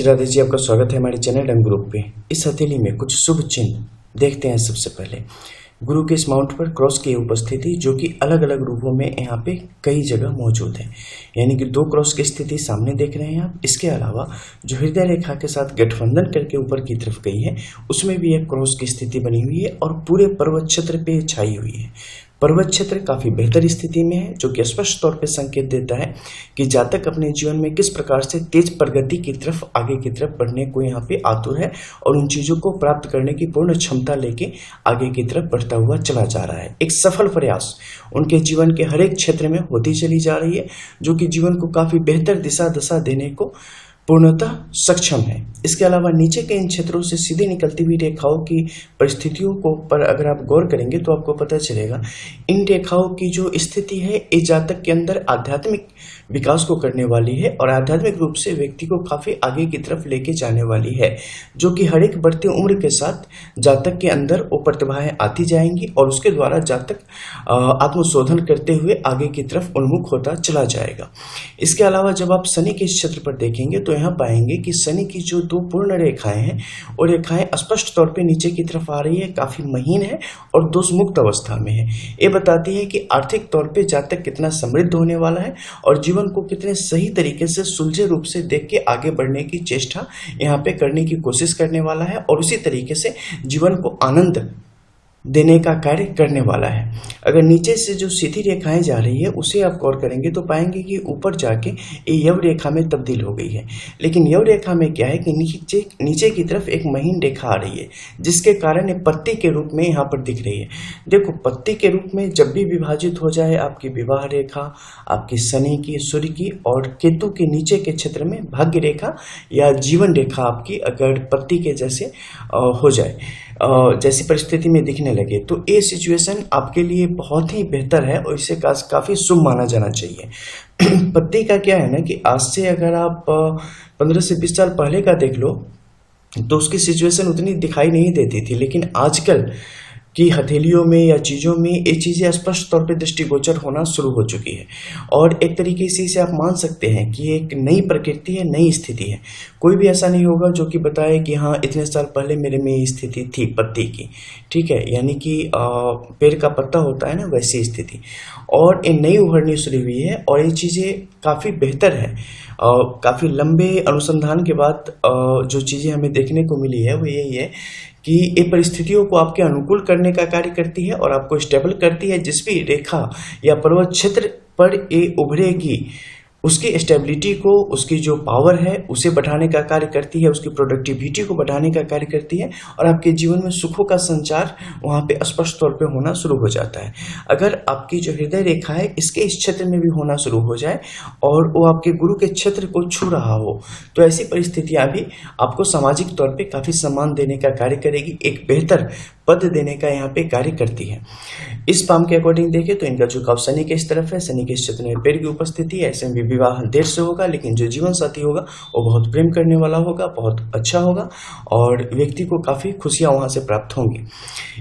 राधे जी, आपका स्वागत है हमारे चैनल रंग ग्रुप पे। इस हथेली में कुछ शुभ चिन्ह देखते हैं। सबसे पहले गुरु के इस माउंट पर क्रॉस की उपस्थिति, जो कि अलग अलग रूपों में यहाँ पे कई जगह मौजूद है, यानी कि 2 क्रॉस की स्थिति सामने देख रहे हैं आप। इसके अलावा जो हृदय रेखा के साथ गठबंधन करके ऊपर की तरफ गई है, उसमें भी एक क्रॉस की स्थिति बनी हुई है और पूरे पर्वत क्षेत्र पे छाई हुई है। पर्वत क्षेत्र काफी बेहतर स्थिति में है, जो कि स्पष्ट तौर पे संकेत देता है कि जातक अपने जीवन में किस प्रकार से तेज प्रगति की तरफ, आगे की तरफ बढ़ने को यहाँ पे आतुर है और उन चीजों को प्राप्त करने की पूर्ण क्षमता लेके आगे की तरफ बढ़ता हुआ चला जा रहा है। एक सफल प्रयास उनके जीवन के हर एक क्षेत्र में होती चली जा रही है, जो कि जीवन को काफी बेहतर दिशा दशा देने को पूर्णतः सक्षम है। इसके अलावा नीचे के इन क्षेत्रों से सीधी निकलती हुई रेखाओं की परिस्थितियों को पर अगर आप गौर करेंगे तो आपको पता चलेगा इन रेखाओं की जो स्थिति है, इस जातक के अंदर आध्यात्मिक विकास को करने वाली है और आध्यात्मिक रूप से व्यक्ति को काफी आगे की तरफ लेके जाने वाली है, जो कि हर एक बढ़ती उम्र के साथ जातक के अंदर वो प्रतिभाएं आती जाएंगी और उसके द्वारा जातक आत्मशोधन करते हुए आगे की तरफ उन्मुख होता चला जाएगा। इसके अलावा जब आप शनि के इस क्षेत्र पर देखेंगे तो यहाँ पाएंगे कि शनि की जो 2 पूर्ण रेखाएं हैं, वो रेखाएं स्पष्ट तौर पे नीचे की तरफ आ रही है, काफी महीन है और दोष मुक्त अवस्था में है। ये बताती है कि आर्थिक तौर पे जातक कितना समृद्ध होने वाला है और जीवन को कितने सही तरीके से सुलझे रूप से देख के आगे बढ़ने की चेष्टा यहाँ पे करने की कोशिश करने वाला है और उसी तरीके से जीवन को आनंद देने का कार्य करने वाला है। अगर नीचे से जो सीधी रेखाएं जा रही है उसे आप गौर करेंगे तो पाएंगे कि ऊपर जाके ये यव रेखा में तब्दील हो गई है। लेकिन यव रेखा में क्या है कि नीचे की तरफ एक महीन रेखा आ रही है, जिसके कारण ये पत्ती के रूप में यहाँ पर दिख रही है। देखो, पत्ती के रूप में जब भी विभाजित हो जाए आपकी विवाह रेखा, आपकी शनि की, सूर्य की और केतु के नीचे के क्षेत्र में भाग्य रेखा या जीवन रेखा आपकी अगर पत्ती के जैसे हो जाए, जैसी परिस्थिति में दिखने लगे, तो ये सिचुएशन आपके लिए बहुत ही बेहतर है और इसे काफी शुभ माना जाना चाहिए। पत्ती का क्या है ना कि आज से अगर आप 15 से 20 साल पहले का देख लो तो उसकी सिचुएशन उतनी दिखाई नहीं देती थी, लेकिन आजकल की हथेलियों में या चीज़ों में ये चीज़ें स्पष्ट तौर पे दृष्टिगोचर होना शुरू हो चुकी है और एक तरीके से इसे आप मान सकते हैं कि एक नई प्रकृति है, नई स्थिति है। कोई भी ऐसा नहीं होगा जो कि बताए कि हाँ इतने साल पहले मेरे में ये स्थिति थी पत्ती की, ठीक है, यानी कि पेड़ का पत्ता होता है ना, वैसी स्थिति। और ये नई उभरनी शुरू हुई है और ये चीज़ें काफ़ी बेहतर है। काफ़ी लंबे अनुसंधान के बाद जो चीज़ें हमें देखने को मिली है वो यही है कि ये परिस्थितियों को आपके अनुकूल करने का कार्य करती है और आपको स्टेबल करती है। जिस भी रेखा या पर्वत क्षेत्र पर ये उभरेगी उसकी स्टेबिलिटी को, उसकी जो पावर है उसे बढ़ाने का कार्य करती है, उसकी प्रोडक्टिविटी को बढ़ाने का कार्य करती है और आपके जीवन में सुखों का संचार वहाँ पे स्पष्ट तौर पे होना शुरू हो जाता है। अगर आपकी जो हृदय रेखा है इसके इस क्षेत्र में भी होना शुरू हो जाए और वो आपके गुरु के क्षेत्र को छू रहा हो, तो ऐसी परिस्थितियाँ भी आपको सामाजिक तौर पर काफ़ी सम्मान देने का कार्य करेगी, एक बेहतर पद देने का यहाँ पे कार्य करती है। इस पाम के अकॉर्डिंग देखें तो इनका झुकाव शनि के इस तरफ है, शनि के इस क्षेत्र में पेड़ की उपस्थिति है। ऐसे में विवाह देर से होगा, लेकिन जो जीवन साथी होगा वो बहुत प्रेम करने वाला होगा, बहुत अच्छा होगा और व्यक्ति को काफी खुशियां वहां से प्राप्त होंगी।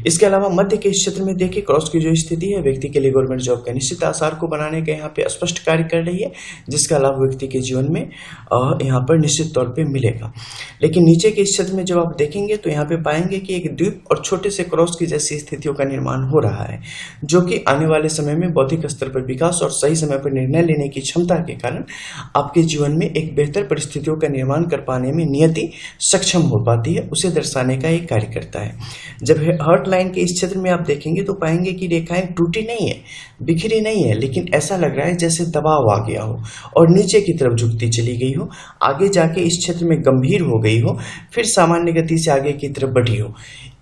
इसके अलावा मध्य के इस क्षेत्र में देखिए क्रॉस की जो स्थिति है, व्यक्ति के लिए गवर्नमेंट जॉब के निश्चित आसार को बनाने का यहाँ पे स्पष्ट कार्य कर रही है, जिसका लाभ व्यक्ति के जीवन में यहाँ पर निश्चित तौर पर मिलेगा। लेकिन नीचे के इस क्षेत्र में जब आप देखेंगे तो यहाँ पे पाएंगे कि एक द्वीप और छोटे से क्रॉस की जैसी स्थितियों का निर्माण हो रहा है, जो कि आने वाले समय में बौद्धिक स्तर पर विकास और सही समय पर निर्णय लेने की क्षमता के कारण आपके जीवन में एक बेहतर परिस्थितियों का निर्माण कर पाने में नियति सक्षम हो पाती है, उसे दर्शाने का एक कार्य करता है। जब हार्ट लाइन के इस क्षेत्र में आप देखेंगे तो पाएंगे कि रेखाएं टूटी नहीं है, बिखरी नहीं है, लेकिन ऐसा लग रहा है जैसे दबाव आ गया हो और नीचे की तरफ झुकती चली गई हो, आगे जाके इस क्षेत्र में गंभीर हो गई हो, फिर सामान्य गति से आगे की तरफ बढ़ी हो।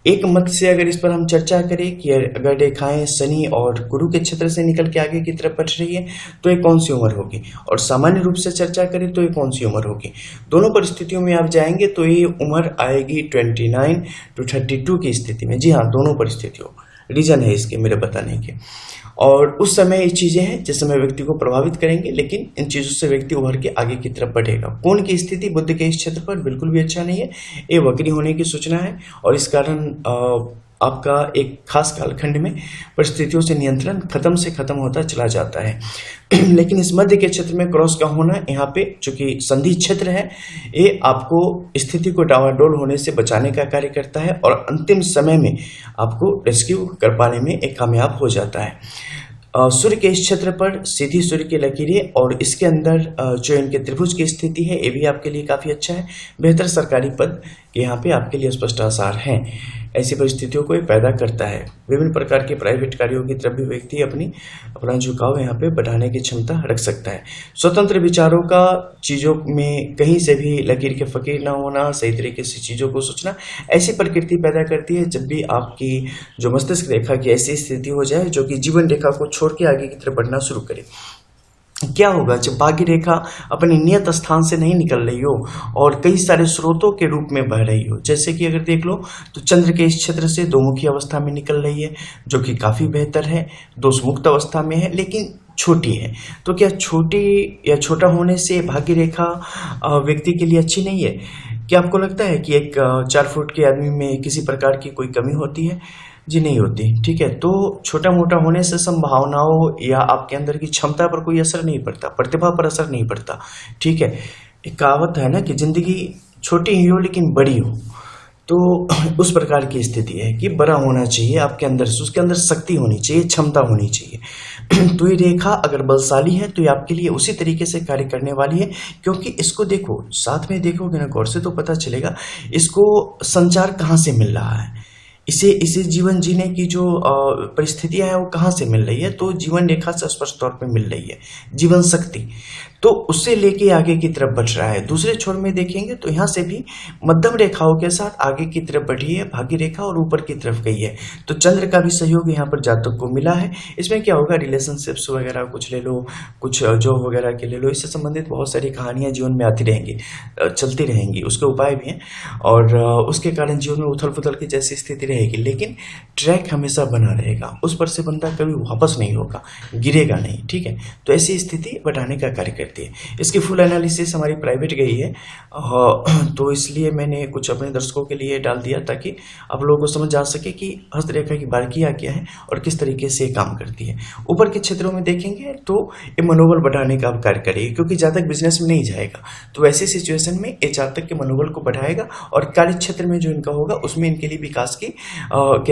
एक मत से अगर इस पर हम चर्चा करें कि अगर रेखाएं शनि और गुरु के क्षेत्र से निकल के आगे की तरफ बढ़ रही है तो ये कौन सी उम्र होगी, और सामान्य रूप से चर्चा करें तो ये कौन सी उम्र होगी। दोनों परिस्थितियों में आप जाएंगे तो ये उम्र आएगी 29 to 32 की स्थिति में। जी हाँ, दोनों परिस्थितियों, रीजन है इसके मेरे बताने के। और उस समय ये चीजें हैं जिस समय व्यक्ति को प्रभावित करेंगे, लेकिन इन चीजों से व्यक्ति उभर के आगे की तरफ बढ़ेगा। कोण की स्थिति बुध के इस क्षेत्र पर बिल्कुल भी अच्छा नहीं है, ये वक्री होने की सूचना है और इस कारण आपका एक खास कालखंड में परिस्थितियों से नियंत्रण खत्म से खत्म होता चला जाता है। लेकिन इस मध्य के क्षेत्र में क्रॉस का होना यहाँ पे चूंकि संधि क्षेत्र है, ये आपको स्थिति को डावाडोल होने से बचाने का कार्य करता है और अंतिम समय में आपको रेस्क्यू कर पाने में एक कामयाब हो जाता है। सूर्य के इस क्षेत्र पर सीधी सूर्य की लकीरें और इसके अंदर जो इनके त्रिभुज की स्थिति है, ये भी आपके लिए काफ़ी अच्छा है। बेहतर सरकारी पद यहाँ पे आपके लिए स्पष्ट आसार हैं। ऐसी परिस्थितियों को ये पैदा करता है। विभिन्न प्रकार के प्राइवेट कार्यों की तरफ भी व्यक्ति अपना झुकाव यहाँ पे बढ़ाने की क्षमता रख सकता है। स्वतंत्र विचारों का, चीज़ों में कहीं से भी लकीर के फकीर ना होना, सही तरीके से चीज़ों को सोचना, ऐसी प्रकृति पैदा करती है जब भी आपकी जो मस्तिष्क रेखा की ऐसी स्थिति हो जाए जो कि जीवन रेखा को छोड़ के आगे की तरफ बढ़ना शुरू करे। क्या होगा जब भाग्य रेखा अपने नियत स्थान से नहीं निकल रही हो और कई सारे स्रोतों के रूप में बह रही हो। जैसे कि अगर देख लो तो चंद्र के इस क्षेत्र से दोमुखी अवस्था में निकल रही है, जो कि काफ़ी बेहतर है। दोष मुक्त अवस्था में है लेकिन छोटी है। तो क्या छोटी या छोटा होने से भाग्य रेखा व्यक्ति के लिए अच्छी नहीं है? क्या आपको लगता है कि एक 4 फुट के आदमी में किसी प्रकार की कोई कमी होती है? जी नहीं होती। ठीक है, तो छोटा मोटा होने से संभावनाओं या आपके अंदर की क्षमता पर कोई असर नहीं पड़ता, प्रतिभा पर असर नहीं पड़ता। ठीक है, एक कहावत है ना कि जिंदगी छोटी ही हो लेकिन बड़ी हो, तो उस प्रकार की स्थिति है कि बड़ा होना चाहिए आपके अंदर से, उसके अंदर शक्ति होनी चाहिए, क्षमता होनी चाहिए। तो ये रेखा अगर बलशाली है तो ये आपके लिए उसी तरीके से कार्य करने वाली है, क्योंकि इसको देखो, साथ में देखोगे ना गौर से तो पता चलेगा इसको संचार कहाँ से मिल रहा है, इसे जीवन जीने की जो परिस्थितियां हैं वो कहाँ से मिल रही है। तो जीवन रेखा से स्पष्ट तौर पे मिल रही है जीवन शक्ति, तो उससे लेके आगे की तरफ बढ़ रहा है। दूसरे छोर में देखेंगे तो यहाँ से भी मध्यम रेखाओं के साथ आगे की तरफ बढ़ी है भाग्य रेखा और ऊपर की तरफ गई है। तो चंद्र का भी सहयोग यहाँ पर जातक को मिला है। इसमें क्या होगा, रिलेशनशिप्स वगैरह कुछ ले लो, कुछ जॉब वगैरह के ले लो, इससे संबंधित बहुत सारी कहानियाँ जीवन में आती रहेंगी, चलती रहेंगी। उसके उपाय भी हैं और उसके कारण जीवन में उथल पुथल की जैसी स्थिति रहेगी, लेकिन ट्रैक हमेशा बना रहेगा, उस पर से बंदा कभी वापस नहीं होगा, गिरेगा नहीं। ठीक है, तो ऐसी स्थिति बढ़ाने का कार्य करती है। इसकी फुल एनालिसिस हमारी प्राइवेट गई है, तो इसलिए मैंने कुछ अपने दर्शकों के लिए डाल दिया ताकि आप लोगों को समझ आ सके कि हस्तरेखा की बारीकियां क्या है और किस तरीके से काम करती है। ऊपर के क्षेत्रों में देखेंगे तो ये मनोबल बढ़ाने का कार्य करेगी, क्योंकि जातक बिजनेस में नहीं जाएगा, तो ऐसी सिचुएशन में ये जातक के मनोबल को बढ़ाएगा और कार्य क्षेत्र में जो इनका होगा उसमें इनके लिए विकास के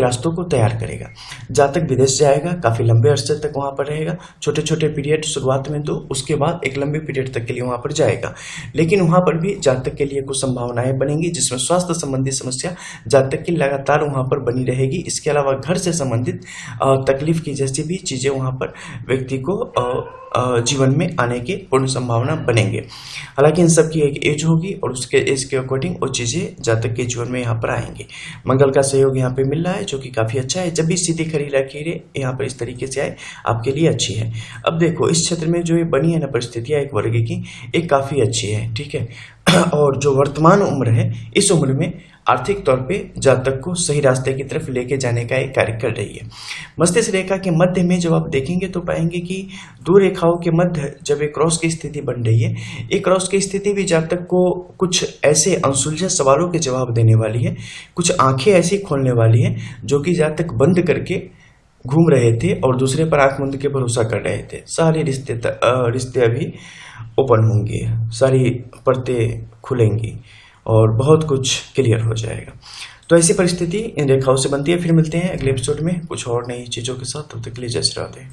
रास्तों को तैयार करेगा। जातक विदेश जाएगा, काफी लंबे अरसे तक वहां पर रहेगा, छोटे छोटे पीरियड शुरुआत में तो, उसके बाद एक लंबे पीरियड तक के लिए वहां पर जाएगा। लेकिन वहां पर भी जातक के लिए कुछ संभावनाएं बनेंगी जिसमें स्वास्थ्य संबंधी समस्या जातक की लगातार वहां पर बनी रहेगी। इसके अलावा घर से संबंधित तकलीफ की जैसी भी चीजें वहां पर व्यक्ति को जीवन में आने की पूर्ण संभावना बनेंगे। हालांकि इन सब की एक एज होगी और उसके एज के अकॉर्डिंग वो चीजें जातक के जीवन में यहाँ पर आएंगी। मंगल का सहयोग यहाँ पे मिल रहा है जो कि काफी अच्छा है। जब भी सीधी खरी लकीरें यहाँ पर इस तरीके से आए आपके लिए अच्छी है। अब देखो इस क्षेत्र में जो ये बनी है ना परिस्थितियां एक वर्ग की, एक काफी अच्छी है। ठीक है, और जो वर्तमान उम्र है इस उम्र में आर्थिक तौर पे जातक को सही रास्ते की तरफ लेके जाने का एक कार्य कर रही है। मस्तिष्क रेखा के मध्य में जब आप देखेंगे तो पाएंगे कि 2 रेखाओं के मध्य जब एक क्रॉस की स्थिति बन रही है, एक क्रॉस की स्थिति भी जातक को कुछ ऐसे अनसुलझे सवालों के जवाब देने वाली है, कुछ आंखें ऐसी खोलने वाली है जो कि जातक बंद करके घूम रहे थे और दूसरे पर आंख मूंद के भरोसा कर रहे थे। सारे रिश्ते अभी ओपन होंगे, सारी परतें खुलेंगी और बहुत कुछ क्लियर हो जाएगा। तो ऐसी परिस्थिति इन रेखाओं से बनती है। फिर मिलते हैं अगले एपिसोड में कुछ और नई चीज़ों के साथ, तब तक के लिए जय श्री राधे।